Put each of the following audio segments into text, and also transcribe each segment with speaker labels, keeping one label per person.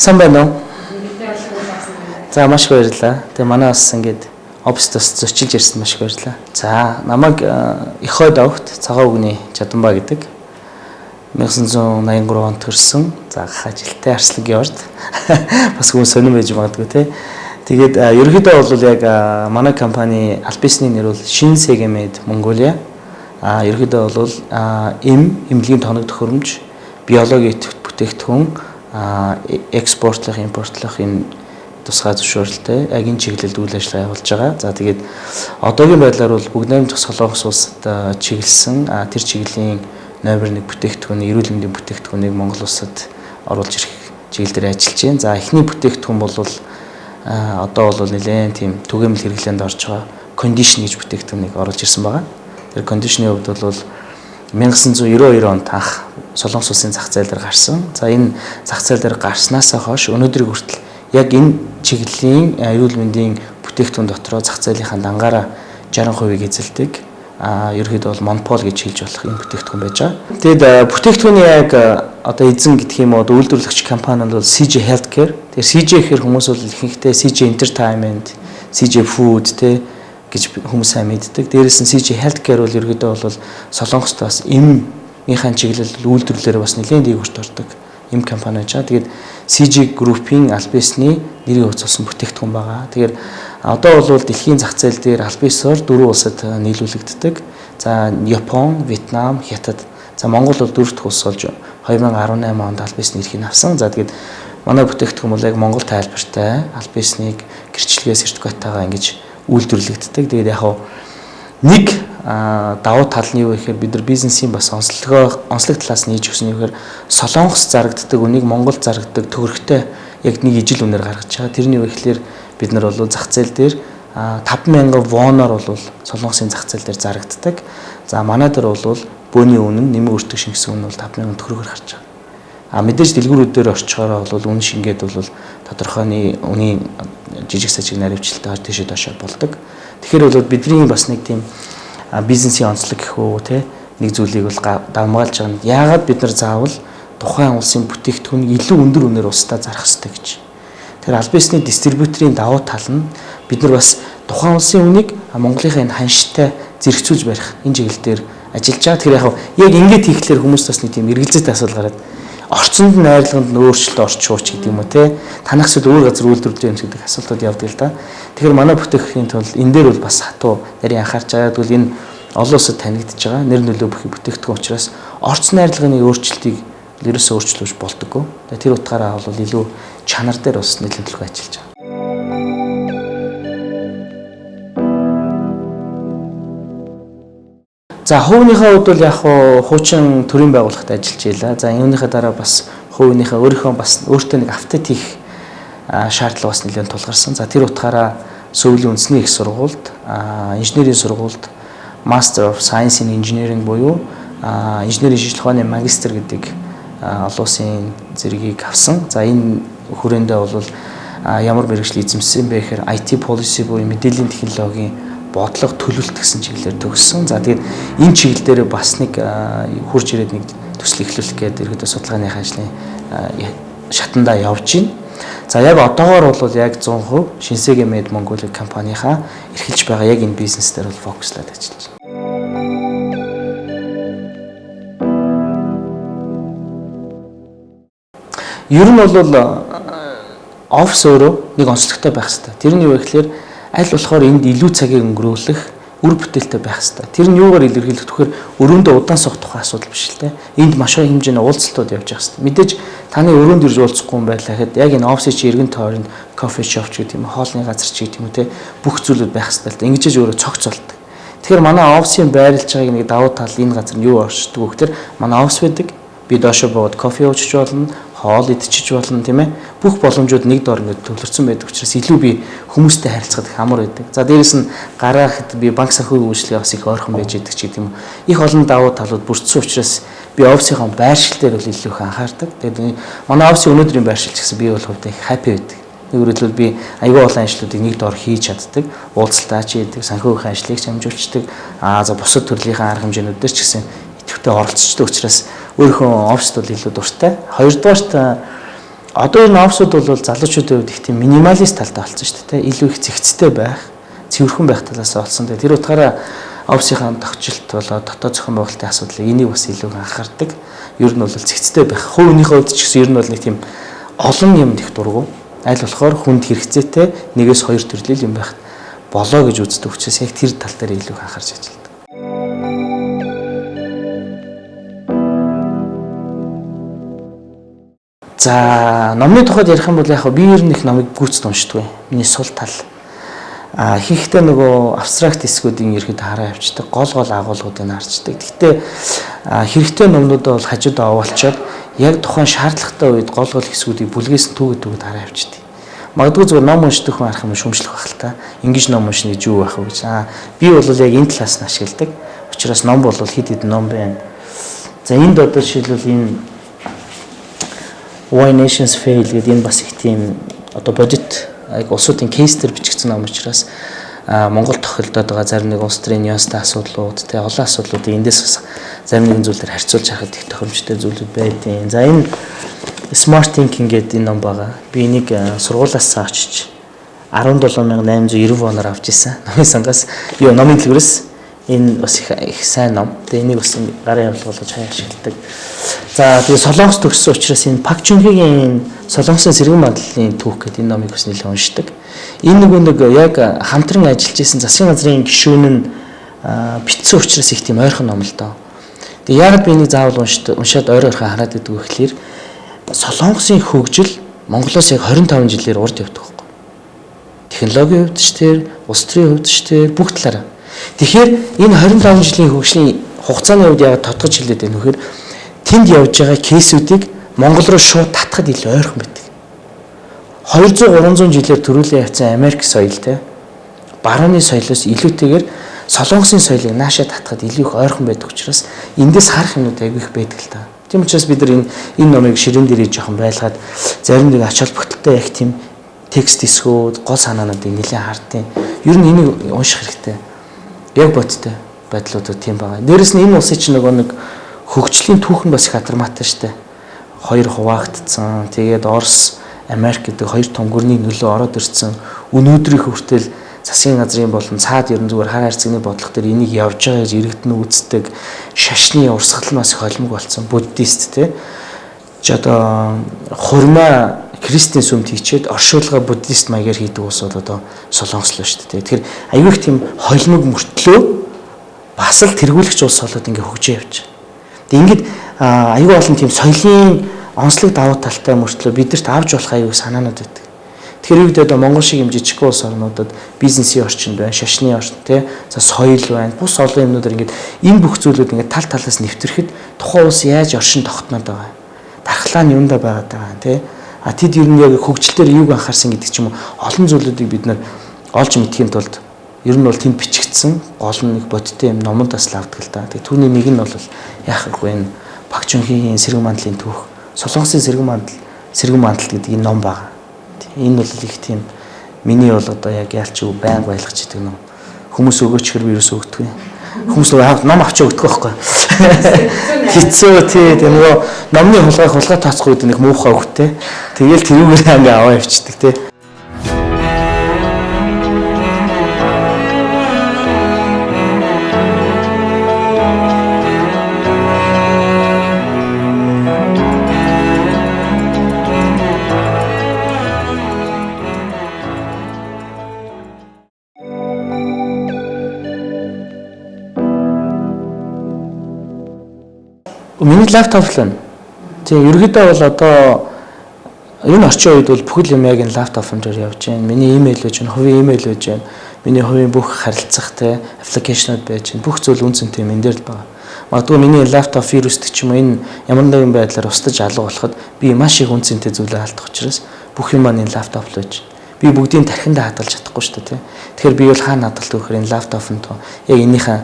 Speaker 1: Сайн байна уу? За маш их баярлалаа. Тэгээ манай бас ингээд оффистос зочилж ирсэн маш их баярлалаа. За намайг их хойд огт цагаан үгний Чадамбаа гэдэг 1983 онд төрсэн. За ажилтай арслангийн орд бас хүмүүс сонирн байж магадгүй те. Тэгээд ерөнхийдөө бол яг манай компани аль бисний нэр бол Shin Segamed Mongolia. Ерөнхийдөө бол эмнэлгийн тоног төхөөрөмж, биологийн бүтээгдэхүүн, экспортлох, импортлох энэ тусгай зөвшөөрөлтэй яг энэ чиглэлд үйл ажиллагаа явуулж байгаа. За тэгээд одоогийн байдлаар бол бүгд найрамдах Солонгос улсад чиглэсэн тэр чиглийн номер 1 бүтээгдэхүүн, эрүүл мэндийн бүтээгдэхүүнийг Монгол улсад оруулж ирэх чиглэл дээр ажиллаж байна. За эхний бүтээгдэхүүн бол одоо бол нэлээд тийм түгээмэл хэрэглээнд орж байгаа кондишн гэж бүтээгдэхүүнийг оруулж ирсэн байгаа. Тэр кондишны хувьд бол 1992 онд анх Солонгос улсын зах зээл дээр гарсан. За энэ зах зээл дээр гарснаас хойш өнөөдрийг хүртэл яг энэ чиглэлийн эрүүл мэндийн бүтээгдэхүүн дотроо зах зээлийнхаа дангаараа 60% эзэлдэг. Ерөнхийдөө бол монопол гэж хэлж болох энэ бүтээгдэхүүн байж байгаа. Тэгэд бүтээгдэхүүний яг одоо эзэн гэх юм уу үйлдвэрлэгч компани бол CJ Healthcare. Тэгэхээр CJ гэхэр хүмүүс бол ихэнхдээ CJ Entertainment, CJ Food гэж хүмүүс сайн мэддэг. Дээрээс нь CJ Healthcare бол ерөнхийдөө бол Солонгост бас эмнийхэн чиглэл үйлдвэрлэлээр бас нэлээд дээгүүрт ордог эм компани байж байгаа. Тэгээд CJ Group-ийн аль бисний нэрийг хувьцуулсан бүтээгдэхүүн байгаа. Тэгэхээр одоо бол дэлхийн зах зээл дээр аль бисоор 4 улсад нийлүүлэгддэг. За Япон, Вьетнам, Хятад. За Монгол бол 4 дахь улс болж 2018 онд аль бисний эрхийг авсан. За тэгээд манай бүтээгдэхүүн бол яг Монгол тайлбартай аль биснийг гэрчлэгээ сертификаттайгаа ингэж үйлдвэрлэгддэг. Тэгээд яг нэг давуу тал нь юу гэхээр бид нар бизнесийн бас онцлог талаас нь хийж өгсөн юм гэхээр Солонгос зарагддаг үнийг Монгол зарагддаг төгрөгтэй яг нэг ижил үнээр гаргаж байгаа. Тэрний юу гэхээр бид нар бол зах зээл дээр 5,000 воноор бол Солонгосын зах зээл дээр зарагддаг. За манай дээр бол бөөний үнэ нь нэмэг өртөг шингэсэн үнэ бол 5,000 төгрөгөөр гарч байгаа. Мэдээж дэлгүүрүүдээр орчхороо бол үнэ шингээд бол тодорхойны үнийн жижиг сажиг наривчлалтаар тийшээ доошоо болдог. Тэгэхээр бол бидний бас нэг тийм бизнесийн онцлог гэх үү нэг зүйлийг бол давмгаалж байгаа нь яагаад бид нар заавал тухайн улсын бүтээгдэхүүнийг илүү өндөр үнээр устдаа зарах хэрэгтэй гэж. Тэгэхээр аль бисний дистрибьюторийн давуу тал нь бид нар бас тухайн улсын үнийг Монголынхаа энэ ханштай зэрэгцүүлж барих энэ чиглэл дээр ажиллаж байгаа. Тэгэхээр яг ингэж хийхлээр хүмүүс бас нэг тийм эргэлзээтэй асуудал гараад орчинд нь найрлаганд өөрчлөлт орчууч гэдэг юм уу танах зүйл өөр газар үйлдвэрлэж юм гэдэг асуултууд явдаг л да. Тэгэхээр манай бүтээгдэхүүн тул энэ дээр бол бас хатуу нарийн анхаарч байгаа. Тэгвэл энэ олон улсад танигдж байгаа нэр нөлөө бүхий бүтээгдэхүүн учраас орчин найрлагын өөрчлөлтийг ерөөсөө өөрчлөж болдоггүй. Тэр утгаараа бол илүү чанар дээр бас нэлээд төлөв ажиллаж байгаа. За хувийнхаа хувьд бол яг хуучин төрийн байгууллагад ажиллаж байлаа. За үүнийхээ дараа бас хувийнхаа өөрийнхөө бас өөртөө нэг автет хийх шаардлага бас нэлээд тулгарсан. За тэр утгаараа Сүүлийн үндэсний их сургуульд инженерийн сургуульд Master of Science in Engineering буюу инженерийн шинжилгээ ухааны магистр гэдэг олон улсын зэргийг авсан. За энэ хүрээндээ бол ямар мэргэжил эзэмшсэн бэ гэхээр IT policy буюу мэдээллийн технологийн бодлого төлөвлөлт гэсэн чиглэлээр төгссөн. За тэгээд энэ чиглэлээр бас нэг хурж ирээд нэг төсөл эхлүүлэх гэдэг ерөөдөө судалгааныхаа ажлын шатандаа явж байна. За яг одоогоор бол яг 100% Shin Segamed Mongolia компанийнхаа эрхэлж байгаа яг энэ бизнес дээр бол фокуслаад ажиллаж байна. Ер нь бол офис өөрөө нэг онцлогтой байх хэрэгтэй. Тэр нь юу вэ гэхээр аль болохоор энд илүү цагийг өнгөрүүлэх үр бүтээлтэй байх хэрэгтэй. Тэр нь юугаар илэрхийлэх тэгэхээр өрөөндөө удаан суух тухай асуудал биш л те. Энд маш их хэмжээний уулзалтууд явж байгаа хэрэгтэй. Мэдээж таны өрөөнд ирж уулзахгүй юм байлаа гэхэд яг энэ офисын чи эргэн тойронд кофе шоп ч гэдэг юм, хоолны газар ч гэдэг юм те бүх зүйлүүд байх хэрэгтэй л те. Ингэж өөрөө цогцолдог. Тэгэхээр манай офисын байрлаж байгааг нэг давуу тал энэ газар нь юу оршдог вэ гэхээр манай офис байдаг. Би доошоо боод кофе уучиж болно, хоол идчихэж болно тийм ээ. Бүх боломжууд нэг доор ингээд төвлөрсөн байдаг учраас илүү би хүмүүстэй харилцахад их амар байдаг. За дээрэс нь гараахад би банк санхүүгийн үйлчлэгээ бас их ойрхон байж идэг ч гэдэг юм. Их олон давуу талууд бүрдсэн учраас би офисынхаа байршил дээр бол илүү их анхаардаг. Тэгээд манай офисын өнөөдрийн байршил ч гэсэн би бол хувьдаа их happy байдаг. Нэгүрэлбэл би аюул олон ажлуудыг нэг доор хийж чаддаг, уулзалтаа ч хийдэг, санхүүгийн ажлыг хамжуулцдаг. За бусад төрлийн арга хэмжээнүүд дээр ч гэсэн идэвхтэй оролцдог учраас өөрийнхөө оффист бол илүү дуртай. Хоёрдугаарт Одоо энэ офсууд бол залуучуудын хувьд их тийм минималист талтай болсон шүү дээ. Илүү их зэгцтэй байх, цэвэрхэн байх талаас болсон. Тэр утгаараа офсийнхаа тогтчлт болоод дотоод зохион байгуулалтын асуудлыг энийг бас илүү анхаардаг. Ер нь бол зэгцтэй байх. Хувь хүнийхээ хувьд ч гэсэн ер нь бол нэг тийм олон юм их дургу. Аль болохоор хүнд хэрэгцээтэй нэгээс хоёр төрлөл юм байх болоо гэж үздэг учраас яг тэр тал дээр илүү анхаарч ажилладаг. За, номны тухайд ярих юм бол яг би ер нь их номыг гүйцэд уншдаг. Миний сул тал. Хийхдээ нөгөө абстракт эсгүүдийн ерхэд хараа явцдаг, гол агуулгуудыг харцдаг. Гэхдээ хэрэгтэй номнуудаа бол хажуудаа овоолчоод яг тухайн шаардлагатай үед гол хэсгүүдийг бүлгээс нь түүгээд хараа явцдаг. Магадгүй зүгээр ном уншдаг хүн арах юм шүмжлэх байх л та. Ингиж ном уншна гэж юу байх вэ гэж. Би бол яг энэ талаас нь ашигладаг. Учираас ном бол хэд хэдэн ном байна. За энд одоо жишээлбэл энэ Why Nations Fail гэдэг энэ бас их тийм одоо бодит улсуудын кейсээр бичигдсэн ном учраас Монгол тохиолдоод байгаа зарим нэг улс төрийн нюанстай асуудлууд тэ олон асуудлуудыг эндээс бас зарим нэгэн зүйлээр харьцуулж харахад их тохиромжтой зүйлүүд байдیں۔ За энэ Smart Thinking гэдэг энэ ном байгаа. Би энийг сургуулиас очиж 17890 оноор авч ирсэн. Номын сангаас номын дэлгүүрээс энэ бас их сайн ном. Тэгээ энийг бас гарын явдал болгож хаяа ашигладаг. За тэгээ Солонгос төгссөн учраас энэ Пак Чунхигийн Солонгосын сэргэн мандлын түүх гэдэг энэ номыг бас нэлээд уншдаг. Энэ нэг яг хамтран ажиллаж исэн засгийн газрын гишүүн нь бичсэн учраас их тийм ойрхон ном л доо. Тэгээ яг би энийг заавал уншаад ойр ойрхон хараад идэв гэхлээр Солонгосын хөгжил Монголоос яг 25 жилээр урд явдаг байхгүй. Технологийн хувьд ч тэр, улс төрийн хувьд ч тэр бүх талаараа. Тэгэхээр энэ 25 жилийн хөгжлийн хугацааны үед яг тодгож хэлээд байна вэхээр тэнд явж байгаа кейсүүдийг Монгол руу шууд татхад илүү ойрхон байдаг. 200-300 жилээр төрүүлээ явсан Америк соёл те барууны соёлоос илүүтэйгээр Солонгосын соёлыг наашаа татхад илүү их ойрхон байдаг учраас эндээс харах юмуд айгүй их байдаг л та. Тийм учраас бид нар энэ номыг ширээн дээрээ жоохон байлгаад зарим нэг ач холбогдолтой яг тийм текст эсгүүд гол санаануудыг нэлээд хардیں۔ Ер нь энийг унших хэрэгтэй. Яг бодтой байдлуудад тийм байгаа. Дээрэс нь энэ улсын чинь нэг хөгжлийн түүхэн бас их адармаатай штэ. Хоёр хуваагдсан. Тэгээд Орос, Америк гэдэг хоёр том гүрний нөлөө ороод ирсэн. Өнөөдрийн хүртэл засгийн газрын болон цаад ерөн зүгээр хаан хайрцагны бодлого төр энийг явж байгаа гэж иргэдэн үздэг. Шашны урсгал нас их холимог болсон. Буддист те. Ч одоо хурмаа христийн сүмд хийчээд оршуулга буддист маягаар хийдэг ус бол одоо Солонгос л шүү дээ. Тэгэхээр аюул их тийм холимог мөртлөө бас л тэргүүлэгч улс болоод ингээ хөгжиж явж. Тэгээ ингээд аюул олон тийм соёлын онцлог давуу талтай мөртлөө бидэрт авч болох аюул санаанууд байдаг. Тэгэхээр үед одоо Монгол шиг юм жижиг улс орнуудад бизнесийн орчинд байна, шашны орчинд те, за соёл байна, бус олон юмнуудаар ингээд энэ бүх зүйлүүд ингээд тал талаас нэвтрэхэд тухайн улс яаж оршин тогтноод байгаа. Дархлаа нь юундаа байгаад байгаа те. Тэд ер нь яг хөгжилтөөр юуг анхаарсан гэдэг ч юм уу олон зүйлүүдийг бид нар олж мэдхийн тулд ер нь бол тэнд бичигдсэн гол нэг бодиттой юм номонд бас лавдаг л да. Тэгээ түүний нэг нь бол яах вэ энэ Пак Чунхигийн сэргэн мандлын түүх, Солонгосын сэргэн мандал гэдэг энэ ном байгаа. Энэ бол их тийм миний бол одоо яг яалч юу байнг байлгаж идэг ном. Хүмүүс өгөөч хэр вирус өгдөг. Хүмүүс ном авч өгдөг байхгүй. Хэцүү тий нөгөө номны хулгай тооцохгүй гэдэг нэг муухай өгтэй. Тэгэл тэрүүгээр ингээ аваа явчихдаг тий. Миний лаптоп л байна. Тэгээ ерөөдөө бол одоо энэ орчин үед бол бүхэл юм яг энэ лаптопын дээр явж байна. Миний имэйл байж байна, хувийн имэйл байж байна. Миний хувийн бүх харилцах те аппликейшнуд байж байна. Бүх зүйл үнцэнтэй энэ дээр л байгаа. Магадгүй миний лаптоп вирустэй ч юм уу энэ ямар нэгэн байдлаар устдаж алга болоход би маш их үнцэнтэй зүйлээ алдах учраас бүх юм маань энэ лаптоп л байж. Би бүгдийг тархиндаа хадгалж чадахгүй шүү дээ. Тэгэхээр би бол хаана хадгалдаг вэ гэхээр энэ лаптопын тоо яг энийхээ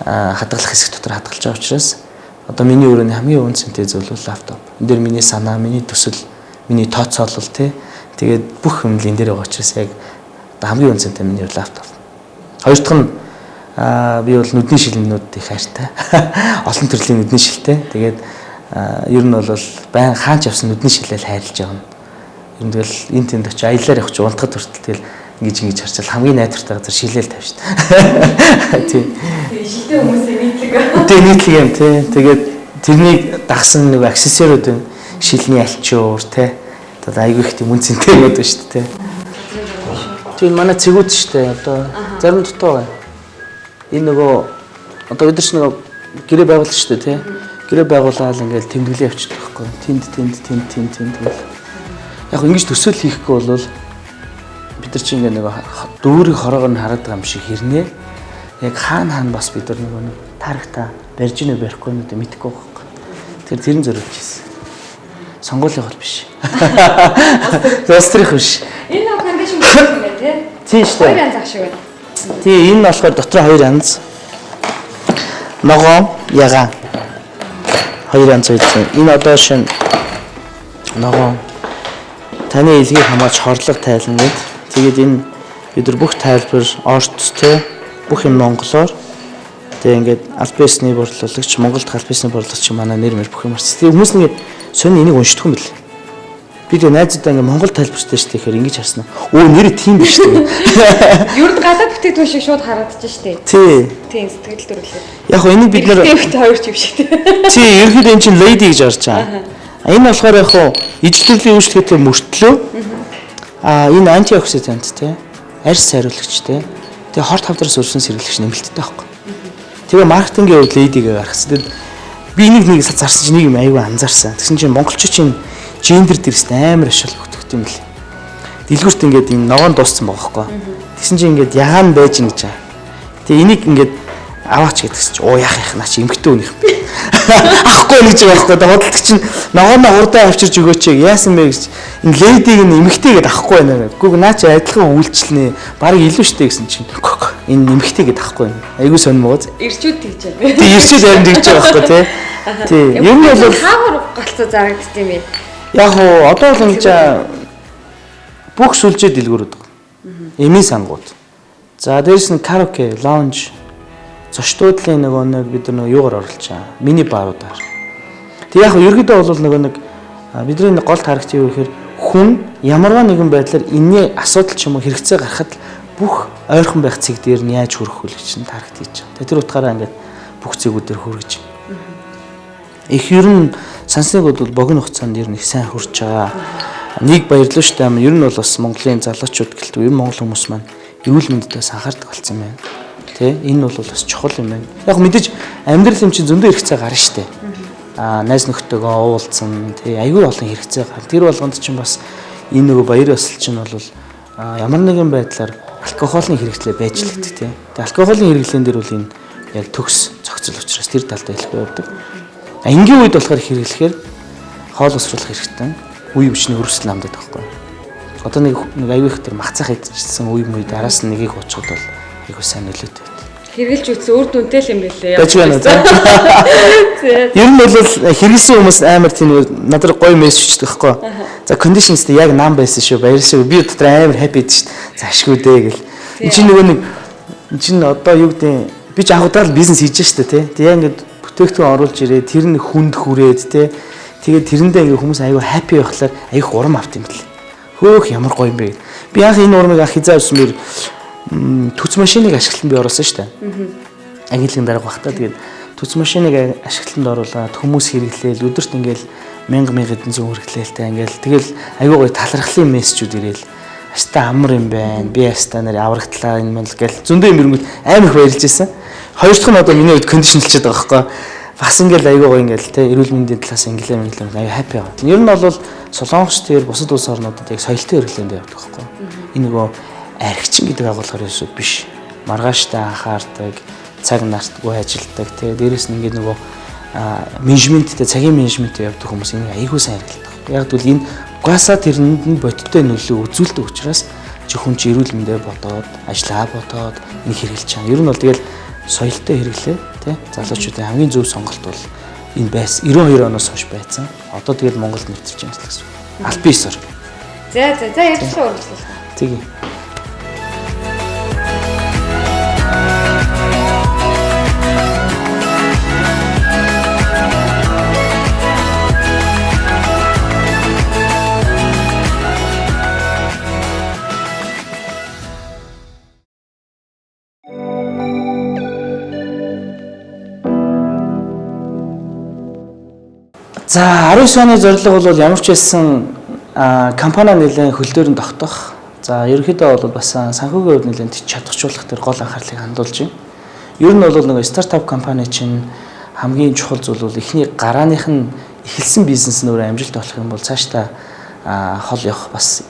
Speaker 1: хадгалах хэсэг дотор хадгалж байгаа учраас одоо миний өрөөний хамгийн үнцэнтэй зүйл бол лаптоп. Энд дээр миний санаа, миний төсөл, миний тооцоолол тий. Тэгээд бүх юм л энэ дээр байгаа учраас яг хамгийн үнцэнтэй миний лаптоп. Хоёр дахь нь би бол нүдний шилнүүд их хайртай. Олон төрлийн нүдний шилтэй. Тэгээд ер нь бол байн хаач явсан нүдний шилэл хайрлаж явна. Ер нь тэгэл энэ тэнд очиж аялаар явах чи унтахад хүртэл тэгэл ингэж харчаал хамгийн найдвартай газар шилээл тавь шүү дээ. Тийм.
Speaker 2: Тэгээ шилдэг хүмүүсийн нийтлэг.
Speaker 1: Тийм нийтлэг юм тий. Тэгээд тэрнийг дагсан нэг аксессуарууд байна. Шилний альчуур тий. Одоо айгүй их тийм үнцэнтэй юм байна шүү дээ тий. Тийм манай цэгүүд шүү дээ. Одоо зарим дутуу байна. Энэ нөгөө одоо бид нар ч нөгөө гэрээ байгуулах шүү дээ тий. Гэрээ байгуулаад ингээл тэмдэглээ явчихдаг байхгүй. Тэнд гэл. Яг ингэж төсөөл хийхгүй бол бид нар чинь ингээ нэг дүүрэг хороогоор нь хараад байгаа юм шиг хэрнээ. Яг хаана бас бид нар нэг тарагта барьж ийнэ барихгүй нь мэдэхгүй байхгүй. Тэрэн зориулж хийсэн. Сонгуулийн хол биш. Зострих биш.
Speaker 2: Энэ кондишн юм байна тий.
Speaker 1: Тийм шүү дээ.
Speaker 2: Хоёр янз ах шиг байна.
Speaker 1: Тийм энэ болохоор дотор хоёр янз. Ногоон, ягаан. Хоёр янз үйсэн. Энэ одоо шинэ ногоон таны илгийг хамгаалж хорлого тайлна гэд. Тэгээд энэ бид нар бүх тайлбар орцтой бүх юм монголоор тэгээд ингээд албасны борлуулагч Монголд албасны борлуулагч манай нэр мэр бүх юм арч. Тэгээд хүмүүс нэг сони энийг уншдаг юм бэл. Би тэгээд найзуудаа ингээд монгол тайлбарчтай шүү тэгэхээр ингэж харсан. Өө нэр тийм биш үү?
Speaker 2: Юу н гадаад бүтээгдэхүүн шиг шууд харагдаж штэ.
Speaker 1: Тий.
Speaker 2: Тийм сэтгэл төрөлөө.
Speaker 1: Яг хөө энийг бид нар
Speaker 2: хоёр ч юм шиг тий.
Speaker 1: Тий, ерөнхийдөө энэ чинь lady гэж орж байгаа. Энэ болохоор яг хөө ижил төрлийн үйлчлэгээтэй мөртлөө энэ антиоксидант тий, арьс сайруулагч тий. Тэгээ хорт хавдраас өрсөн сэргийлэгч нэмэлттэй байхгүй. Тэгээ маркетингийн хувьд лейдигээ гаргасан. Би нэг зарсан чинь нэг юм аюу анзаарсан. Тэгсэн чинь монголчуудын гендер дээрс амар ашиг өгдөг юм бэл. Дэлгүүрт ингээд энэ ногоон дууссан байгаа байхгүй. Тэгсэн чинь ингээд ягаан байж ин гэж байгаа. Тэгээ энийг ингээд аваач гэдгсэн чинь оо яах наа чи эмгтэн үнийх. Ахгүй гэж байгаа байхгүй. Тэгээ худалдаг чинь ногооноо урдаа авчирж өгөөч яасан бэ гэж энэ лейдиг нь эмгтэйгээд авахгүй байна. Гүг наа чи адилхан үйлчлэнэ. Бараг илүү штэ гэсэн чинь энэ эмгтэйгээд авахгүй байна. Айгуу сонирмогоц.
Speaker 2: Ирчүүд тэгж байна.
Speaker 1: Тий ирчүүд харин тэгж байгаа байхгүй тий. Тий. Ер нь бол
Speaker 2: хаагур галцаа зарагдд юм бэ.
Speaker 1: Яг уу одоо л ингэж бүх сүлжээ дэлгүүрүүд байгаа. Эми сангууд. За дээрс нь караоке, лаунж, зочдуудлын нэг бид нар юугаар оруулж байгаа. Мини баруудаар. Тэг яг ерөөдөө бол нэг бидний гол таргт юу гэхээр хүн ямарваа нэгэн байдлаар энэний асуудал ч юм уу хэрэгцээ гарахад бүх ойрхон байх цэг дээр нь яаж хүрэх вэ гэж таргт хийж байгаа. Тэр утгаараа ингээд бүх цэгүүдээр хүргэж. Их ер нь сансныгууд бол богино хугацаанд ер нь их сайн хүрч байгаа. Нэг баярлалаа шүү дээ. Ер нь бол бас Монголын залуучууд гэлтгүй ер нь монгол хүмүүс маань эрүүл мэндэд анхаардаг болсон юм байна. Тэ энэ бол бас чухал юм байна. Яг мэдээж амьдрал юм чинь зөндөө хэрэгцээ гарна шүү дээ. Найз нөхдөөгөө уулзсан тий аюул олон хэрэгцээ гар. Тэр болгонд чинь бас энэ нөгөө баяр ёслол чинь бол ямар нэгэн байдлаар алкогольны хэрэглээ байж л гэдэг тий. Тэгээ алкогольны хэрэглэн дээр бол энэ яг төгс зохицол учраас тэр талдаа хэлэхгүй байдаг. Энгийн үед болохоор хэрэглэхээр хоол усруулах хэрэгтэй. Үе бичний өрсөл намдаад байхгүй. Одоо нэг аюул их тэр махцах идчихсэн үе мөй араас нь нэгийг уучхад бол айгуу сайн нөлөөтэй байд.
Speaker 2: Хэрэглэж үтсэн үр дүнтэй л юм билээ.
Speaker 1: Бэж байна үү? Ер нь бол хэрэгсэн хүмүүс амар тийм надад гоё мессеж өгдөг байхгүй. За conditions яг нам байсан шүү. Баярлалаа. Би дотор амар happy дээ шүү. За ашгүй дээ гэл. Энд чинь нөгөө нэг энэ чинь одоо юу гэдэг би ч анх удаа л бизнес хийж штэ тий. Тэгээ ингээд бүтээгдэхүүн оруулж ирээ тэр нь хүнд хүрээд тий. Тэгээд тэрэндээ ингээ хүмүүс аюу happy байхлаар аюу урам авт юм бэл. Хөөх ямар гоё юм бэ. Би анх энэ урмыг анх хизээ авсан мөр төц машиныг ашиглан би оруулсан шүү дээ. Ангилын дарга багтаа тэгээд төц машиныг ашигланд оруулаад хүмүүс хэрэглээл өдөрт ингээл 1000 эдэн зүүн хэрэглээлтэй ингээл тэгэл аюу гоё талархлын мессежүүд ирээл аста амар юм байна. Би аста нэр аврагтлаа энэ мэл гэл зөндөө юм ирэнгүүт амар их баярлж байсан. Хоёр дахь нь одоо миний үед кондишнлчихэд байгаа байхгүй. Бас ингээл аюу гоё ингээл те эрүүл мэндийн талаас инглээ аюу happy байгаа. Ер нь бол Солонгос дээр бусад улс орнуудад яг соёлтой хэрэглээнд явдаг байхгүй. Энэ нөгөө архичин гэдэг агуулгаар ерөөсөө биш. Маргааштай анхаардаг, цаг нартгүй ажилдаг те дээрэс нь ингээд нөгөө менежменттэй цагийн менежменттэй явдаг хүмүүс энийг аягүй сайн хэрэглэдэг. Яг тэгвэл энэ угаасаа тэрэнд нь бодиттой нөлөө үзүүлдэг учраас хүн чи эрүүл мэндэ бодоод, ажлаа бодоод нэг хэрэглэж чана. Ер нь бол тэгэл соёлтой хэрэглээ те залуучуудын хамгийн зөв сонголт бол энэ байс 92 оноос хойш байсан. Одоо тэгэл Монголд нэвтэрч байгаа гэсэн. Албан ёсоор.
Speaker 2: За ярьцлаа үргэлжлүүлээ.
Speaker 1: Тэгье. За 19 оны зорилго бол ямар ч байсан компани нэлээд хөл дээр нь тогтох. За ерөнхийдөө бол бас санхүүгийн хувьд нэлээд чадварчуулах төр гол анхаарлыг хандуулж байна. Ер нь бол нэг стартап компани чинь хамгийн чухал зүйл бол эхний гарааных нь эхэлсэн бизнес нь өөрөө амжилт болох юм бол цаашдаа хол явах бас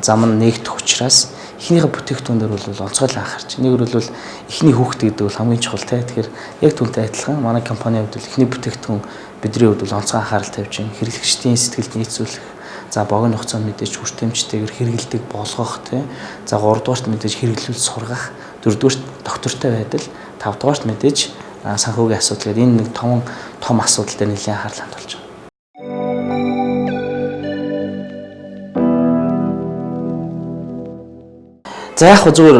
Speaker 1: зам нь нэгдэх учраас эхнийхээ бүтээгдэхүүн дээр бол онцгойлон анхаарч. Нэгэр бол эхний хүүхэд гэдэг бол хамгийн чухал те. Тэгэхээр яг түүнтэй адилхан манай компанийн хувьд бол эхний бүтээгдэхүүн бидний хувьд бол онцгой анхаарал тавьж байна. Хэрэглэгчдийн сэтгэлд нийцүүлэх, за богино хугацаанд мэдээж хүртээмжтэйгээр хэрэгэлдэг болгох те. За 3 дугаарт мэдээж хэрэглүүл сургах, 4 дугаарт доктортой байдал, 5 дугаарт мэдээж санхүүгийн асуудал гэдэг энэ нэг том асуудал дээр нэлээд анхаарал хандуулж байна. За яг зүгээр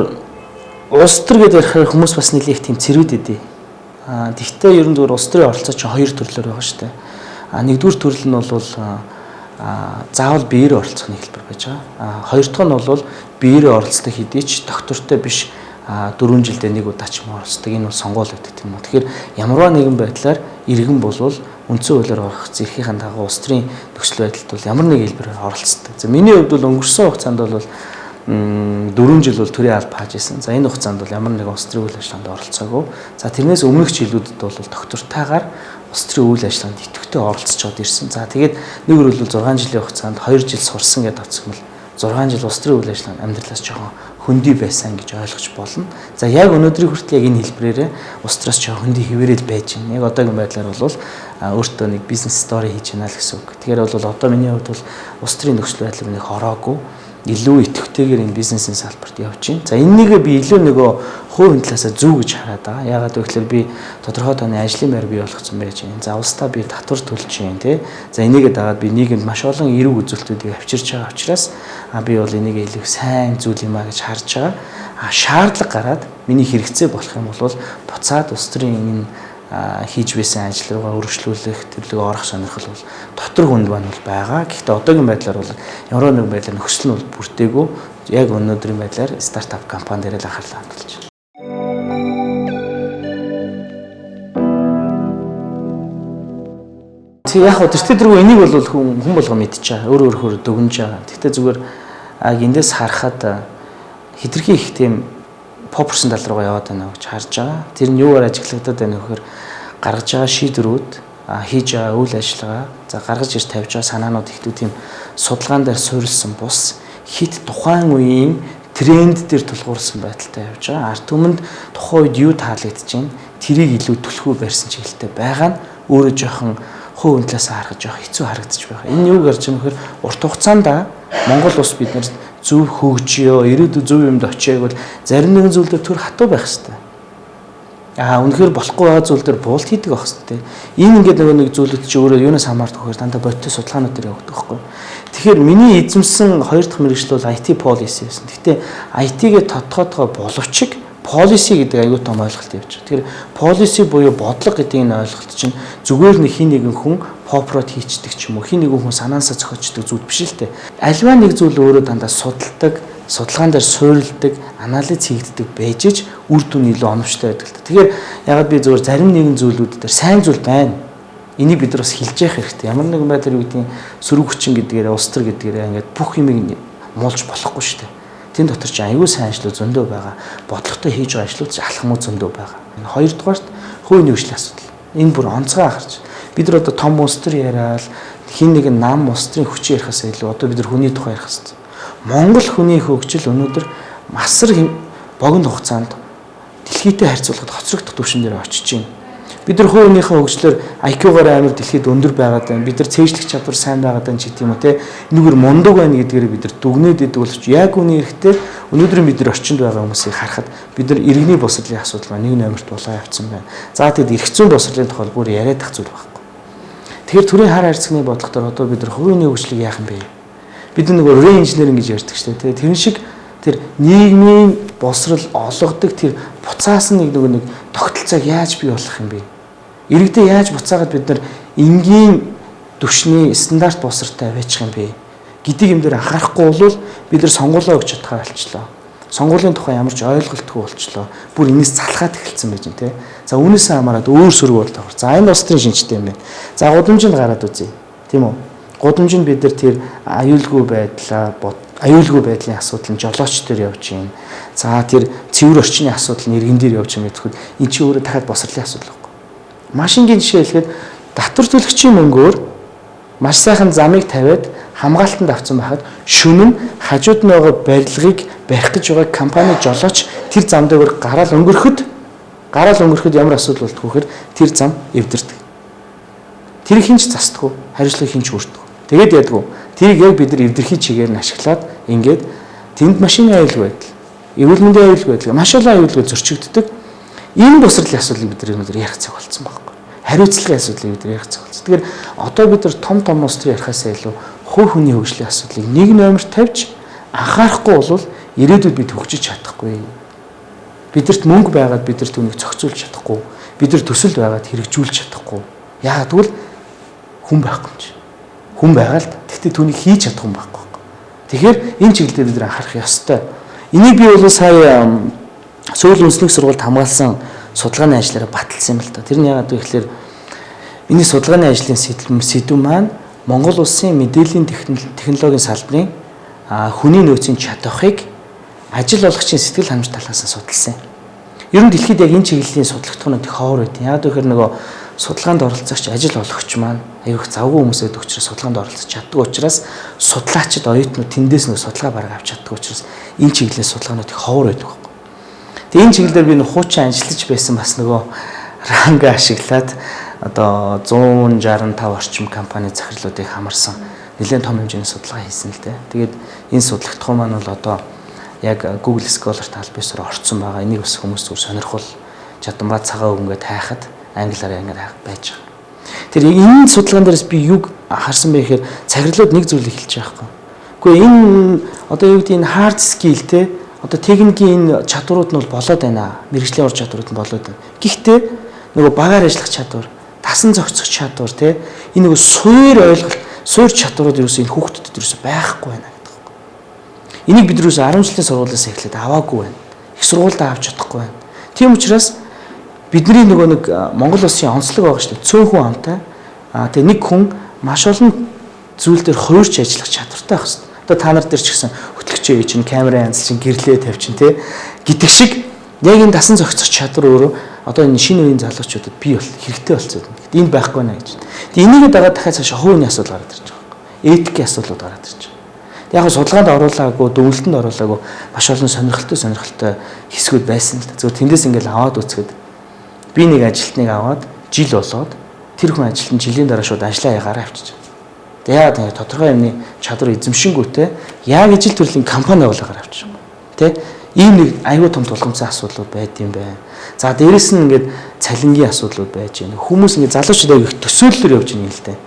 Speaker 1: улс төр гэдэг ярих хүмүүс бас нэлээд их тийм цэрүүд идэв. Тэгвэл ер нь зүгээр улс төрийн оролцоо чинь хоёр төрлөөр байгаа шүү дээ. Нэгдүгээр төрөл нь бол заавал биеэр оролцох нэг хэлбэр байж байгаа. Хоёр дахь нь бол биеэр оролцдог хэдий ч доктортой биш 4 жилдээ нэг удаа ч юм оролцдог. Энэ бол сонгуул гэдэг юм уу. Тэгэхээр ямарваа нэгэн байдлаар иргэн болвол үндсэн хуулиар орох зэрхийнхэн дагуу улс төрийн нөхцөл байдалд бол ямар нэг хэлбэрээр оролцдог. За миний хувьд бол өнгөрсөн хугацаанд бол 4 жил бол төрийн алба хааж исэн. За энэ хугацаанд бол ямар нэгэн улс төрийн үйл ажиллагаанд оролцоогүй. За тэрнээс өмнөх жилүүдэд бол доктортойгоор улс төрийн үйл ажиллагаанд идэвхтэй оролцож ирсэн. За тэгээд нэг бол 6 жилийн хугацаанд 2 жил сурсан гэдээ тооцохмол 6 жил улс төрийн үйл ажиллагаанд амьдралаас жоохон хөндөй байсан гэж ойлгож болно. За яг өнөөдрийн хүртэл яг энэ хэлбэрээрээ улс төрөөс жоохон хөндөй хэвээрэл байж байна. Яг одоогийн байдлаар бол өөртөө нэг бизнес стори хийж байна л гэсэн үг. Тэгэхээр бол одоо миний хувьд бол улс төрийн нөхцөл байдал минь хараагүй. Илүү идэвхтэйгээр энэ бизнесийн салбарт явж байна. За энэнийг би илүү нөгөө хувийн талаасаа зөв гэж хараад байгаа. Яагаад гэвэл би тодорхой тооны ажлын байр бий болгоцсон байж байна. За улсдаа би татвар төлж байна тий. За энийгээ дагаад би нийгэмд маш олон эерэг үзүүлэлтүүдийг авчирч байгаа учраас би бол энийг илүү сайн зүйл юм а гэж харж байгаа. Шаардлага гараад миний хэрэгцээ болох юм бол буцаад улс төрийн энэ хийж байсан ажил руугаа өргөжлүүлэх төрлөг орох сонирхол бол дотор хүнд байна бол байгаа. Гэхдээ одоогийн байдлаар бол ямар нэгэн байдлаар нөхцөл нь бол бүрдээгүй. Яг өнөөдрийн байдлаар стартап компани дээр л анхаарлаа хандуулж байна. Тэг яг өдөртөдрөө энийг бол хүн болго мэдчихэе. Өөр өөрөөр дүгнж байгаа. Гэхдээ зүгээр эндээс харахад хэтэрхий их тийм попперсэн тал руугаа яваад байна гэж харж байгаа. Тэр нь юугаар ажиглагдаад байна вэхээр гаргаж байгаа шийдвэрүүд, хийж байгаа үйл ажиллагаа, за гаргаж ирж тавьж байгаа санаанууд ихтэй тийм судалгаан дээр суурилсан бус хит тухайн үеийн тренд дээр тулгуурсан байдалтай явж байгаа. Ард түмэнд тухайн үед юу таалагдж байна, тэрийг илүү түлхүү барьсан чиглэлтэй байгаа нь өөрөө жоохон хувийн талаас харахад жоохон хэцүү харагдаж байгаа. Энэ юу гэж юм вэхээр урт хугацаанд Монгол улс бид нар зөв хөгжиё, ирээдүйд зөв юмд очиег бол зарим нэгэн зүйл дээр төр хатуу байх хэрэгтэй. Үнэхээр болохгүй байгаа зүйл дээр буулт хийдэг байх хэрэгтэй. Энэ ингээд нэг зүйлүүд чи өөрөө юунаас хамаардаг вэ? Дандаа бодтой судалгаанууд дээр явагддаг байхгүй. Тэгэхээр миний эзэмсэн хоёр дахь мэргэжил бол IT policy байсан. Гэхдээ IT-гээ тодтоотгоо боловч policy гэдэг аюул том ойлголт явж байгаа. Тэгэхээр policy буюу бодлого гэдэг энэ ойлголт чинь зүгээр нэг хин нэгэн хүн попрод хийчдэг ч юм уу, хин нэгэн хүн санаансаа зохиочдөг зүйл биш л дээ. Альва нэг зүйл өөрөө дандаа судалдаг, судалгаан дээр суурилдаг, анализ хийгддэг байж ич үр дүн илүү оновчтой байдаг л дээ. Тэгэхээр ягаад би зөвхөн зарим нэгэн зүйлүүд дээр сайн зүйл байна. Энийг бид нар бас хилж явах хэрэгтэй. Ямар нэгэн байдлаар юу гэдгийг сөрөг хүчин гэдгээр, улс төр гэдгээр ингээд бүх юмыг муулж болохгүй шүү дээ. Тэн дотор ч аюул сайн ажлууд зөндөө байгаа. Бодлоготой хийж байгаа ажлууд ч алхмууд зөндөө байгаа. Хоёрдугаарт хувийн нөхцөлийн асуудал. Энэ бүр онцгой анхаарч. Бид нар одоо том улс төр яриад хин нэгэн нам улс төрийн хүчин ярихаас илүү одоо бид нар хүний тухай ярих хэрэгтэй. Монгол хүний хөгжил өнөөдөр масар богино хугацаанд дэлхийдээ харьцуулахад хоцрогдох түвшин дээр очиж байна. Бид нар хувийнхээ хөгжлөөр IQ-гаар амар дэлхийд өндөр байгаад байна. Бид нар цээжлэх чадвар сайн байгаад байна ч гэдэг юм уу те. Энэгээр мундаг байна гэдгээр бид нар дүгнээд идэг боловч яг үний эрэхтэй өнөөдөр бид нар орчинд байгаа хүмүүсийг харахад бид нар иргэний босрлын асуудал маань нэг номерт болоо явцсан байна. За тэгэд эрх зүйн босрлын тухай бүр яриад тах зүйл байхгүй. Тэгэхээр төрийн хар харьцагны бодлогоор одоо бид нар хувийн хөгжлийг яах юм бэ? Бид нэг реинженеринг гэж ярьдаг шүү дээ. Тэр шиг тэр нийгмийн босрал олгодог тэр буцаас нэг тогтолцоог яаж бий болгох юм бэ? Иргэдээ яаж буцаагаад бид нар энгийн түвшний стандарт босралтай аваачих юм бэ? Гэдэг юм дээр анхаарахгүй бол бид нар сонгуулаа өгч чадхаа болчлоо. Сонгуулийн тухай ямар ч ойлголтгүй болчлоо. Бүр энэс залхаад эхэлсэн байж нэ. За үүнээс хамаарат өөр сөрөг бодлоо. За энэ улс төрийн шинжтэй юм байна. За гудамжинд гараад үзье. Тийм үү? Гудамжинд бид нар тэр аюулгүй байдлын асуудал нь жолооч төр явж байна. За тэр цэвэр орчны асуудал нь иргэн дээр явж байгаа гэхэд энэ чи өөрөө дахиад босрлын асуудал байхгүй. Машингийн жишээ хэлэхэд татвар төлөгчийн мөнгөөр маш сайхан замыг тавиад хамгаалтанд авсан байхад шөнө нь хажууд нь байгаа барилгыг барих гэж байгаа компани жолооч тэр зам дээр гараал өнгөрөхөд ямар асуудал болдгоо гэхээр тэр зам эвдэрдэг. Тэр хинч застдаггүй, хариуцлага хинч хүрдэггүй. Тэгээд ядгүй. Тэрийг яг бид нар эвдэрхий чигээр нь ашиглаад ингээд тэнд машины аюулгүй байдал, эрүүл мэндийн аюулгүй байдал, маш олон аюулгүй зөрчигддөг. Энэ босрлын асуудлыг бид нар ярих цаг болсон байхгүй. Хариуцлагын асуудлыг бид нар ярих цаг болсон. Тэгэхээр одоо бид нар том улстрын ярихаас илүү хувь хүний хөгжлийн асуудлыг нэг номер тавьж анхаарахгүй бол ирээдүйд бид хөгжиж чадахгүй. Бидэрт мөнгө байгаад бид нар түүнийг зохицуулж чадахгүй. Бид нар төсөл байгаад хэрэгжүүлж чадахгүй. Яагаад гэвэл хүн байхгүй юм чи. Хүн байгаа л да. Гэхдээ түүнийг хийж чадах хүн байхгүй. Тэгэхээр энэ чиглэлээр бид нар анхаарах ёстой. Энийг би бол сая Сөүл үндэсний сургуульд хамгаалсан судалгааны ажлаараа баталсан юм л да. Тэр нь яагаад вэ гэхээр миний судалгааны ажлын сэдв маань Монгол улсын мэдээллийн технологийн салбарын хүний нөөцийн чадварыг ажил олгогчийн сэтгэл ханамж талаас нь судалсан. Ер нь дэлхийд яг энэ чиглэлийн судалгаатнууд их ховор байд. Яг тэгэхээр нөгөө судалгаанд оролцогч ажил олгогч маань аюух завгүй хүмүүс байдаг учраас судалгаанд оролцож чаддаг учраас судлаачид оюутнууд тэндээс нөгөө судалгаа бараг авч чаддаг учраас энэ чиглэлийн судалгаанууд их ховор байдаг. Тэгээ энэ чиглэлээр би нэг хуучин ажиллаж байсан бас нөгөө ранга ашиглаад одоо 165 орчим компани захирлуудыг хамарсан нэлээд том хэмжээний судалгаа хийсэн л дээ. Тэгээд энэ судалгаатхан маань бол одоо яг Google Scholar талбайсаар орцсон байгаа. Энийг бас хүмүүс зүгээр сонирхол чадамбаа цагаа өнгөд хайхад англиараа ингэж хайх байж байгаа. Тэр энэ судалгаан дээрээс би юг харсан бэ гэхээр захирлууд нэг зүйлийг хэлж байгаа байхгүй. Гэхдээ энэ одоо юу гэдэг энэ hard skill те одоо техникийн энэ чадварууд нь бол болоод байна. Мэргэжлийн ур чадварууд нь болоод байна. Гэхдээ нөгөө багаар ажиллах чадвар, тасан зохицох чадвар те энэ нөгөө суур чадварууд ерөөсөө энэ хүүхдэд ерөөсөө байхгүй байна гэдэг байна. Энийг бид ерөөсөө 10 жилийн сургуулиас эхлээд аваагүй байна. Их сургуультай авч чадахгүй байна. Тийм учраас бидний нөгөө нэг Монгол улсын онцлог байгаа шүү дээ. Цөөхөн амтай. Тэгээ нэг хүн маш олон зүйл дээр хуурч ажиллах чадвартай байх хэрэгтэй. Одоо та нар дээр ч гэсэн хөтлөгчөө чинь камера янз чинь гэрлээ тавьчин те гэдэг шиг яг энэ дасан зохицох чадвар өөрөө одоо энэ шинэ үеийн залуучуудад бий бол хэрэгтэй болцоод байна. Энд байхгүй нэ гэж. Тэгээ энийгээ дагаад дахиад цааш хувийн асуудал гараад ирж байгаа юм. Этикийн асуудлууд гараад ирж байгаа. Яг нь судалгаанд оруулаагүй, дүгнэлтэнд оруулаагүй маш олон сонирхолтой хэсгүүд байсан л да. Зөвхөн тэндээс ингээл аваад үзэхэд би нэг ажилтныг аваад жил болоод тэр хүн ажилтны жилийн дараа шууд ажлаа ягараа авчиж. Тэгээд яг тодорхой юмны чадвар эзэмшингүүтээ яг ижил төрлийн компани байгуулаагаар авчиж байгаа. Тэ? Ийм нэг аюул том тулгамцсан асуудлууд байд юм байна. За дээрэс нь ингээд цалингийн асуудлууд байж байна. Хүмүүс ингээд залуучууд аяг их төсөөллөөр явж байгаа юм л дээ.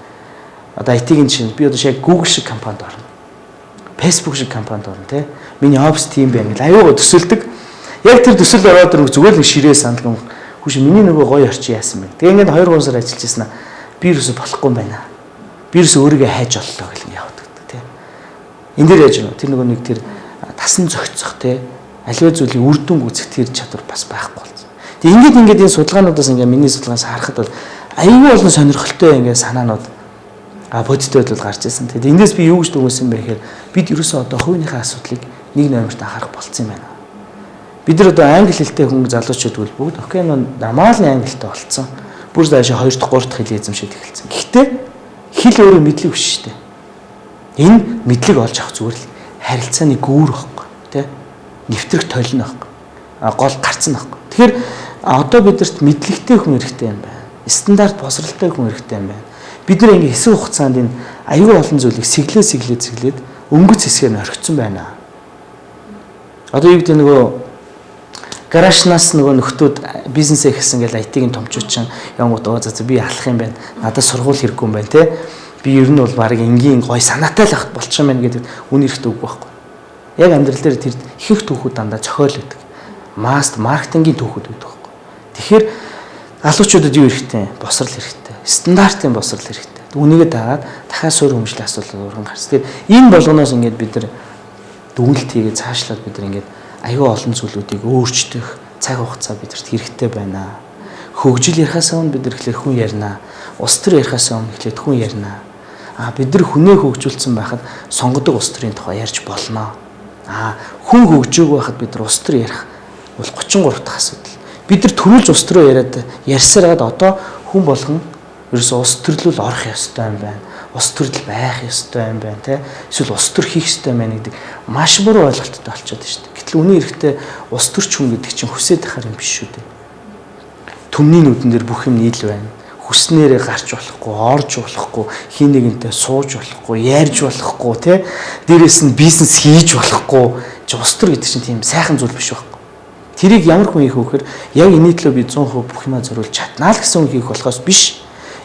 Speaker 1: Одоо IT-ийн чинь би одоо яг Google шиг компанид орно. Facebook шиг компанид орно тий. Миний офис тийм байна гэл аюугаа төсөөлдөг. Яг тэр төсөл ороод ирэх зүгээр л ширээ сандал юм. Хүүш миний нөгөө гоё орчин яасан бэ. Тэгээ ингээд 2-3 сар ажиллаж ирсэн аа. Би юусоо болохгүй юм байна. Би юусоо өөрийгөө хайж оллоо гэл ингээд явдаг тий. Энд дээр яаж вэ? Тэр нөгөө нэг тэр тасан зохицох тий. Аливаа зүйлийн үр дүн гүйцэх тэр чадвар бас байхгүй болсон. Тэгээ ингээд энэ судалгаануудаас ингээд миний судалгаанаас харахад бол аюул олон сонирхолтой ингээд санаанууд бодит байдал гарч ирсэн. Тэгээд эндээс би юу гэж дүгнсэн бэ гэхээр бид ерөөсөө одоо хувийнхээ асуудлыг нэг номерт анхаарах болсон юм байна. Бид нар одоо англи хэлтэй хүн залуучууд бол бүгд окей нормалны англитэй болцсон. Бүр заашаа 2 дахь 3 дахь хэлийг эзэмшээд эхэлсэн. Гэхдээ хэл өөрөө мэдлэг биш шүү дээ. Энэ мэдлэг олж авах зүгээр л харилцааны гүүр байхгүй тий. Нэвтрэх толино байхгүй. Гол гарцсан байхгүй. Тэгэхээр одоо бидэрт мэдлэгтэй хүн хэрэгтэй юм байна. Стандарт босралтай хүн хэрэгтэй юм байна. Бид нар ингээ хэсэг хугацаанд энэ аюул олон зүйлийг сэглээд өнгөц хэсгээр нь орхицсон байна. Одоо юу гэдэг нөгөө гаражнаас нөгөө нөхдүүд бизнесээ хийсэн гэл IT-ийн томчууд чинь ямгууд за би алах юм байна. Надад сургууль хэрэггүй юм байна те. Би ер нь бол баг энгийн гой санаатай л ах болчих юм байна гэдэг үн эрэхт үг байхгүй. Яг амьдрал дээр тэр ихэнх түүхүүд дандаа цохиол байдаг. Маркетингийн түүхүүд байдаг байхгүй. Тэгэхээр залуучуудад юу хэрэгтэй? Босрал хэрэгтэй. Стандартын босрал хэрэгтэй. Үүнийгээ дагаад дахиад суурь хэмжлэх асуудал урган гарч. Тэгэхээр энэ болгоноос ингээд бид нар дүгнэлт хийгээд цаашлаад бид нар ингээд аюул олон зүйлүүдийг өөрчдөх цаг хугацаа бидэрт хэрэгтэй байна. Хөгжил ярихаас өмнө бид нар ихлээр хүн ярина. Улс төр ярихаас өмнө ихлээр хүн ярина. бид нар хүнээ хөгжүүлсэн байхад сонгодог улс төрийн тухай ярьж болно. Хүн хөгжөөгүй байхад бид нар улс төр ярих бол 33 дахь асуудал. Бид нар төрүүлж улс төрөө ярьсараад одоо хүн болгон ерөөсөө улс төрлөл орох ёстой юм байна. Улс төрөл байх ёстой юм байна, тэ. Эсвэл улс төр хийх ёстой юм байна гэдэг маш буруу ойлголттой болчиход байна шүү дээ. Гэтэл үнэн хэрэгтээ улс төрч хүн гэдэг чинь хүсээд ахаар юм биш шүү дээ. Төмний нүдэн дээр бүх юм нийл байна. Хүснээрээ гарч болохгүй, орж болохгүй, хин нэгэнтэй сууж болохгүй, ярьж болохгүй, тэ. Дээрээс нь бизнес хийж болохгүй. Улс төр гэдэг чинь тийм сайхан зүйл биш байхгүй. Тэрийг ямар хүн хийх вэ гэхээр яг энэ төлөө би 100% бүх юмаа зориулж чаднаа л гэсэн хүн хийх болохоос биш.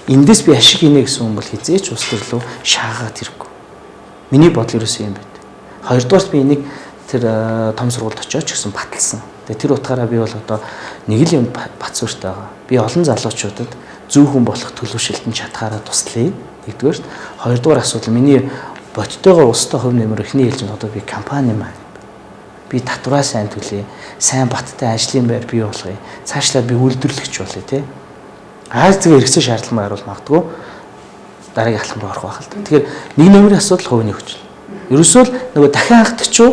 Speaker 1: Эндээс би ашиг хийнэ гэсэн хүн бол хизээч улс төрлөө шаагаад хэрэггүй. Миний бодол ерөөсөө юм байт. Хоёрдугаарт би энийг тэр том сургуульд очиод ч гэсэн баталсан. Тэгээ тэр утгаараа би бол одоо нэг л юм бацууртай байгаа. Би олон залуучуудад зөв хүн болох төлөв шилтэн чадхаараа туслая. Нэгдүгээр. Хоёрдугаар асуудал миний бодтойгоо улстай хувь нэмэр эхний хэлж одоо би компани маань. Би татвараа сайн төлье. Сайн баттай ажлын байр бий болгоё. Цаашлаад би үйлдвэрлэгч болъё, тий. Айцгээ хэрэгцээ шаардлага гарвал магадгүй дараагийн алхам руу орох байх л да. Тэгэхээр нэг нэмрийн асуудал хувийн хөгжил. Ерөөсөө л нөгөө дахин анхдагч уу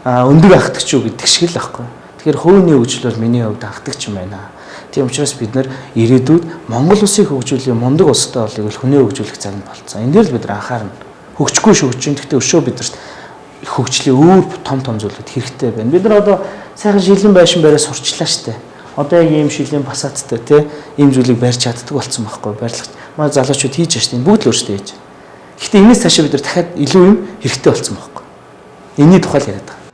Speaker 1: өндөг анхдагч уу гэдэг шиг л байхгүй. Тэгэхээр хувийн хөгжил бол миний хувьд анхдагч юм байна. Тийм учраас бид нэр ирээдүйд Монгол улсыг хөгжүүлэх мундаг улстай болыг хүнээ хөгжүүлэх цаг нь болцсон. Энэ дээр л бид нар анхаарна. Хөгжихгүй шөгжин. Гэхдээ өшөө бидэрт хөгжлийн өөр том зүйлүүд хэрэгтэй байна. Бид нар одоо сайхан шилэн байшин бариа сурчлаа штэ. Одоо яг ийм шилийн басааттай тий ийм зүйлийг барьж чаддаг болсон байхгүй барилгач. Манай залуучууд хийж штэ. Бүгд л өөрсдөө хийж. Гэхдээ энэс цаашаа бид нар дахиад илүү юм хэрэгтэй болсон байхгүй. Энийний тухай л яриад байгаа.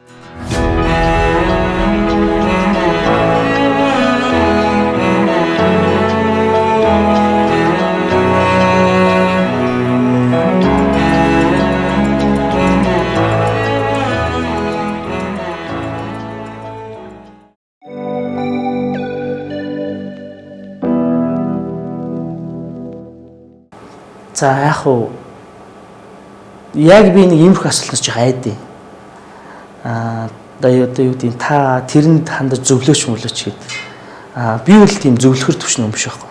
Speaker 1: За яг би нэг иймэрхүү асуултаас жоо айдээ. Одоо юу гэдэг та тэрэнд хандаж зөвлөөч гэдэг. Би бол тийм зөвлөхөр төвшин юм биш байхгүй.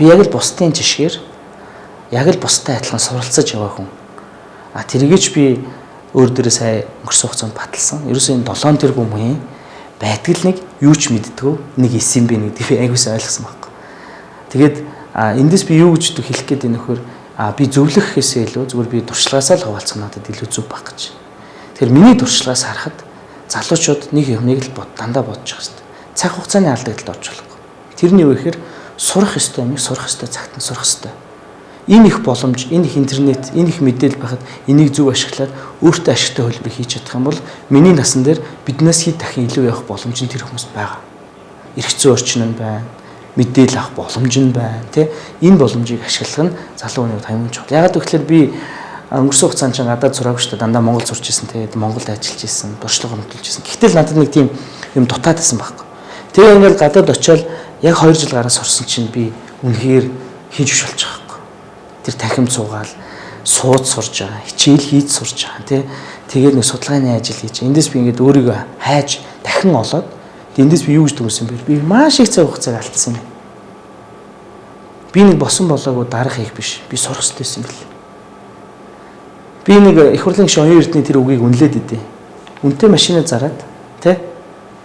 Speaker 1: Би яг л бусдын жишгээр яг л бусдад адилхан суралцаж яваа хүн. Тэрийгэж би өөр дээрээ сая өнгөрсөн хугацаанд баталсан. Ерөөсөө энэ 7 тэрбум хүн байдаг л нэг юу ч мэддэггүй нэг эсэм би нэг би айгүйс ойлгосон байхгүй. Тэгээд эндээс би юу гэж хэлэх гээд энэ нөхөр би зөвлөх гэхээсээ илүү зүгээр би туршлагаасаа л хуваалцах надад илүү зөв баг гэж. Тэгэхээр миний туршлагаас харахад залуучууд нэг юмыг л дандаа бодож байгаа шүү дээ. Цаг хугацааны алдагдлалд орж болохгүй. Тэрний юу гэхээр сурах ёстой юмыг сурах ёстой, цагт нь сурах ёстой. Энэ их боломж, энэ их интернет, энэ их мэдээлэл байхад энийг зөв ашиглаад өөртөө ашигтай хөлбөр хийж чадах юм бол миний насан дээр биднээс хэд дахин илүү явах боломж нь тэр хүмүүст байгаа. Ирэх зүйн орчин нь байна. Мэдээлэл авах боломж нь байна тий энэ боломжийг ашиглах нь залуу хүний таймын чухал. Ягаад гэвэл би өнгөрсөн хугацаанд чинь гадаад сураагүй шүү дээ. Дандаа Монгол сурч ирсэн тий Монголд ажиллаж ирсэн, туршлага хөндлөж ирсэн. Гэтэл надад нэг тийм юм дутаад байсан байхгүй. Тэгээ ингээл гадаад очиод яг 2 жил гараа сурсан чинь би үнэхээр хийж болж байгаа байхгүй. Тэр танхимд суугаал сууд сурж байгаа, хичээл хийж сурж байгаа тий тэгээд нэг судалгааны ажил хийж. Эндээс би ингээд өөрийгөө хайж дахин олоод эндээс би юу гэж төгссөн бэ? Би маш их цаг хугацааг алдсан юм. Би нэг босон болоогүй дарах их биш. Би сурах хэрэгтэйсэн бэл. Би нэг их хурлын гишүүн оюун эрдний тэр үгийг үнэлээд идэв. Үнэтэй машинаа зараад тий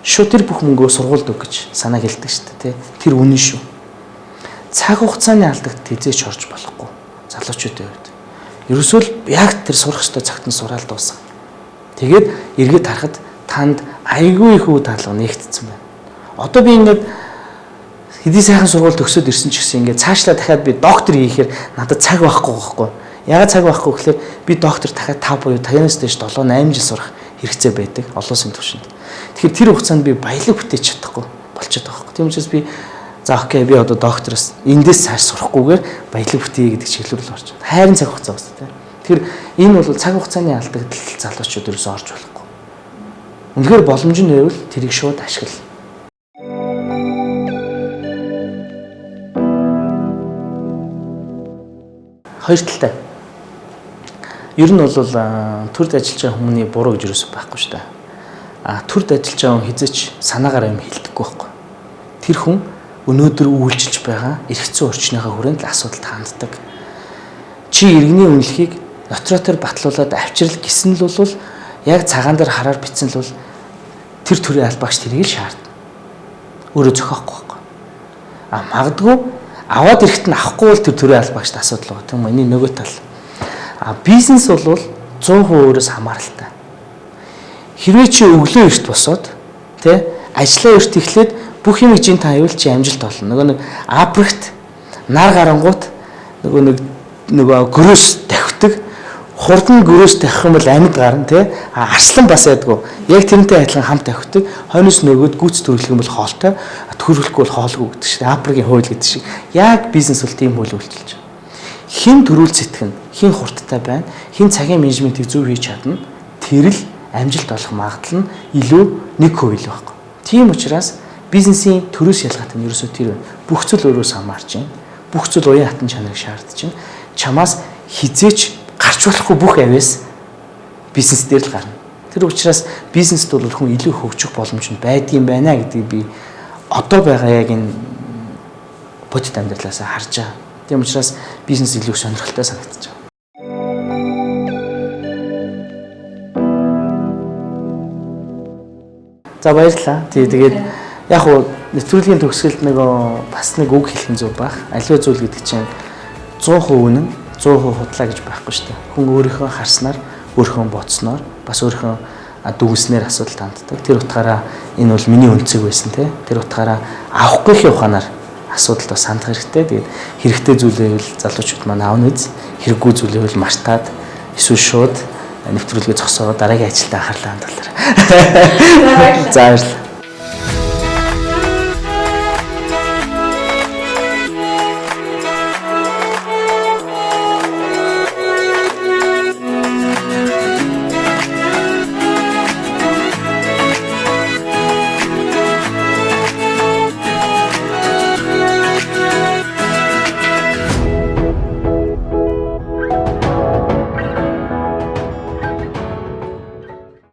Speaker 1: шууд тэр бүх мөнгөө сургуульд өг гэж санаа хэлдэг шүү дээ тий. Тэр үнэн шүү. Цаг хугацааны алдагт хизээч орж болохгүй. Залуучуудын хувьд. Ерөөсөө л яг тэр сурах ёстой цагт нь сураал дуусах. Тэгээд эргээд харахад танд айгүй их үе даалга нэгтцсэн байна. Одоо би ингээд хэдий сайхан сургууль төгсөөд ирсэн ч гэсэн ингээд цаашлаа дахиад би доктор хийхээр надад цаг байхгүй байхгүй. Яагаад цаг байхгүй гэхээр би доктор дахиад 5 буюу 50-аас дээш 7 8 жил сурах хэрэгцээ байдаг олон улсын түвшинд. Тэгэхээр тэр хугацаанд би баялаг бүтээж чадахгүй болчиход байгаа байхгүй. Тийм учраас би за окей би одоо доктороос эндээс цааш сурахгүйгээр баялаг бүтээе гэдэг чиглэл рүү орж байна. Хайрын цаг хугацаа бас тийм. Тэгэхээр энэ бол цаг хугацааны алдагдал залуучууд ерөөсөө орж болох. Үнэхээр боломж нь байвал тэрийг шууд ашигла. Хоёр талтай. Ер нь бол төрд ажиллаж байгаа хүмүүний буруу гэж юусэн байхгүй шүү дээ. Төрд ажиллаж байгаа хүн хизээч санаагаар юм хэлдэггүй байхгүй. Тэр хүн өнөөдөр үйлчилж байгаа эрх зүйн орчныхаа хүрээнд л асуудалд ханддаг. чи иргэний үнэлэхийг нотротоор батлуулаад авчрал гэсэн л бол яг цагаан дээр хараар бичсэн л бол тэр төрлийн аль багш тэрийг л шаардна. Өөрөө зохиохгүй байхгүй. Магадгүй аваад ирэхэд нь авахгүй бол тэр төрлийн аль багшд асуудал байгаа. Тийм миний нөгөө тал. Бизнес бол 100% өөрөөс хамааралтай. Хэрвээ чи өглөө эрт босоод тий ажлаа эрт эхлээд бүх юм ижин таавал чи амжилт олно. Нөгөө нэг апрагт нар гарангуут нөгөө гөрөөс тавьдаг хурдан гөрөөс тавих юм бол амьд гарна тий арслан бас ядгүй яг тэрнтэй адилхан хамт тавьдаг хойноос нөгөөд гүйц төрүүлэх юм бол хоолтой төрүүлэхгүй бол хоолгүй гэдэг шиг апрагийн хууль гэдэг шиг яг бизнес бол тийм хууль үйлчилж байна. Хин төрүүл сэтгэн хин хурдтай байна хин цагийн менежментийг зөв хийж чадна тэр л амжилт олох магадлал нь илүү 1% л байхгүй. Тийм учраас бизнесийн төрөөс ялгаатай нь ерөөсөө тэр байна. Бүх зүйл өөрөөс хамаарч байна. Бүх зүйл уян хатан чанарыг шаардж байна. Чамаас хизээч гарч болохгүй бүх авиас бизнес дээр л гарна. Тэр учраас бизнест бол хүн илүү хөгжих боломж нь байдгийн байна гэдгийг би одоо байгаа яг энэ бодит амьдралаас харж байгаа. Тийм учраас бизнес илүү сонирхолтой санагдаж байна. За баярлалаа. Тэгээд яг хуу нэвтрүүлгийн төгсгөлд бас нэг үг хэлэх нь зөв байх. Аливаа зүйл гэдэг чинь 100% үнэн 100% худлаа гэж байхгүй шүү дээ. Хүн өөрийнхөө харснаар, өөрийнхөө бодсноор, бас өөрийнхөө дүгнснээр асуудал ханддаг. Тэр утгаараа энэ бол миний өнцөг байсан те. Тэр утгаараа авахгүйхийн ухаанаар асуудалд бас хандах хэрэгтэй. Тэгээд хэрэгтэй зүйлээ бол залуучууд маань аавн үз, хэрэггүй зүйлээ бол мартаад эсвэл шууд нэвтрүүлгээ зогсоо дараагийн ажилдаа анхаарлаа хандуулаарай. За баярлалаа.